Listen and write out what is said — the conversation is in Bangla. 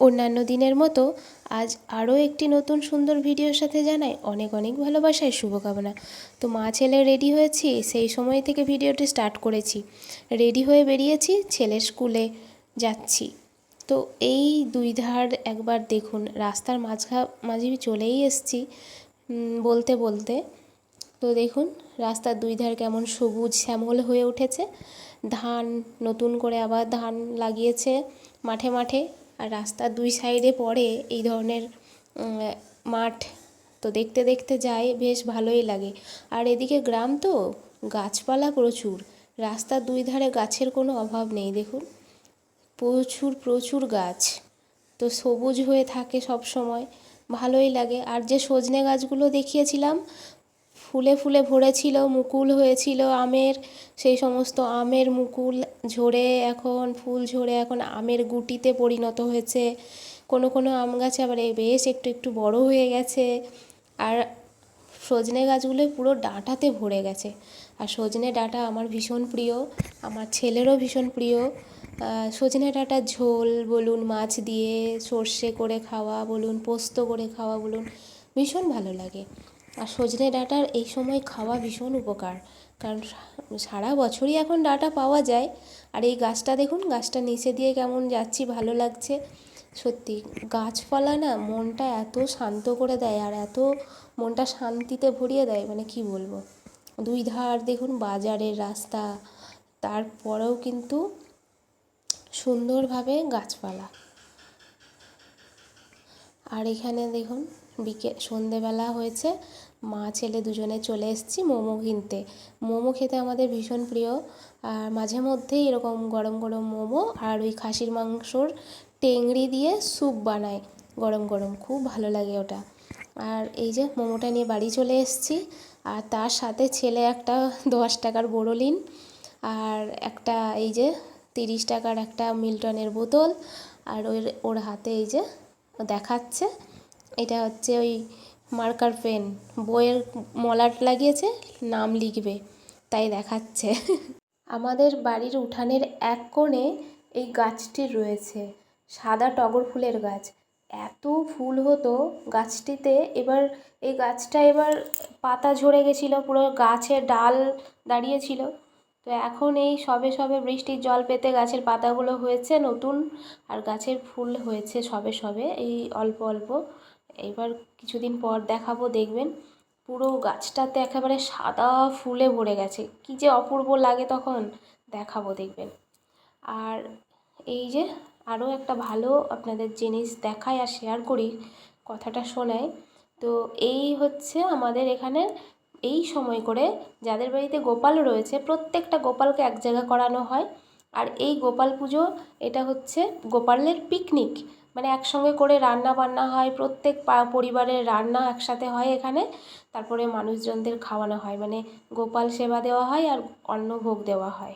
অন্যান্য দিনের মতো আজ আরও একটি নতুন সুন্দর ভিডিওর সাথে জানাই অনেক অনেক ভালোবাসায় শুভকামনা। তো মা ছেলে রেডি হয়েছি, সেই সময় থেকে ভিডিওটি স্টার্ট করেছি। রেডি হয়ে বেরিয়েছি, ছেলের স্কুলে যাচ্ছি। তো এই দুই ধার একবার দেখুন, রাস্তার মাঝামাঝি চলেই এসছি বলতে বলতে। তো দেখুন রাস্তার দুই ধার কেমন সবুজ শ্যামল হয়ে উঠেছে। ধান নতুন করে আবার ধান লাগিয়েছে মাঠে মাঠে। আর রাস্তার দুই সাইডে পড়ে এই ধরনের মাঠ। তো দেখতে দেখতে যাই, বেশ ভালোই লাগে। আর এদিকে গ্রাম তো, গাছপালা প্রচুর। রাস্তার দুই ধারে গাছের কোনো অভাব নেই। দেখুন প্রচুর প্রচুর গাছ, তো সবুজ হয়ে থাকে সব সময়, ভালোই লাগে। আর যে সজনে গাছগুলো দেখিয়েছিলাম ফুলে ফুলে ভরেছিল, মুকুল হয়েছিল আমের, সেই সমস্ত আমের মুকুল ঝরে এখন ফুল ঝরে এখন আমের গুটিতে পরিণত হয়েছে। কোনো কোনো আম গাছে আবার বেশ একটু একটু বড় হয়ে গেছে। আর সজনে গাছগুলো পুরো ডাঁটাতে ভরে গেছে। আর সজনে ডাঁটা আমার ভীষণ প্রিয়, আমার ছেলেরও ভীষণ প্রিয়। সজনে ডাঁটার ঝোল বলুন, মাছ দিয়ে সর্ষে করে খাওয়া বলুন, পোস্ত করে খাওয়া বলুন, ভীষণ ভালো লাগে। আর সজনে ডাঁটার এই সময় খাওয়া ভীষণ উপকার, কারণ সারা বছরই এখন ডাঁটা পাওয়া যায়। আর এই গাছটা দেখুন, গাছটা নিচে দিয়ে কেমন যাচ্ছি, ভালো লাগছে সত্যি। গাছপালা না মনটা এত শান্ত করে দেয়, আর এত মনটা শান্তিতে ভরিয়ে দেয়, মানে কি বলবো। দুই ধার দেখুন বাজারের রাস্তা, তারপরেও কিন্তু সুন্দরভাবে গাছপালা। আর এখানে দেখুন সন্ধেবেলা হয়েছে, মা ছেলে দুজনে চলে এসেছি মোমো কিনতে। মোমো খেতে আমাদের ভীষণ প্রিয়। আর মাঝে মধ্যেই এরকম গরম গরম মোমো আর ওই খাসির মাংসর টেংরি দিয়ে স্যুপ বানায় গরম গরম, খুব ভালো লাগে ওটা। আর এই যে মোমোটা নিয়ে বাড়ি চলে এসেছি। আর তার সাথে ছেলে একটা 10 টাকার বোরোলিন, আর একটা এই যে 30 টাকার একটা মিল্টনের বোতল। আর ওর হাতে এই যে দেখাচ্ছে, এটা হচ্ছে ওই মার্কার পেন, বইয়ের মলাট লাগিয়েছে, নাম লিখবে তাই দেখাচ্ছে। আমাদের বাড়ির উঠানের এক কোণে এই গাছটি রয়েছে, সাদা টগর ফুলের গাছ। এত ফুল হতো গাছটিতে, এবার এই গাছটা এবার পাতা ঝরে গেছিলো, পুরো গাছের ডাল দাঁড়িয়েছিল। তো এখন এই সবে সবে বৃষ্টির জল পেতে গাছের পাতাগুলো হয়েছে নতুন, আর গাছের ফুল হয়েছে সবে সবে এই অল্প অল্প। এবার কিছুদিন পর দেখাবো, দেখবেন পুরো গাছটাতে একেবারে সাদা ফুলে ভরে গেছে, কী যে অপূর্ব লাগে তখন, দেখাবো দেখবেন। আর এই যে আরও একটা ভালো আপনাদের জিনিস দেখাই আর শেয়ার করি, কথাটা শোনাই। তো এই হচ্ছে আমাদের এখানে এই সময় করে যাদের বাড়িতে গোপাল রয়েছে, প্রত্যেকটা গোপালকে এক জায়গা করানো হয়। আর এই গোপাল পুজো, এটা হচ্ছে গোপালের পিকনিক, মানে একসঙ্গে করে রান্না বান্না হয়, প্রত্যেক পরিবারের রান্না একসাথে হয় এখানে। তারপরে মানুষজনদের খাওয়ানো হয়, মানে গোপাল সেবা দেওয়া হয় আর অন্নভোগ দেওয়া হয়।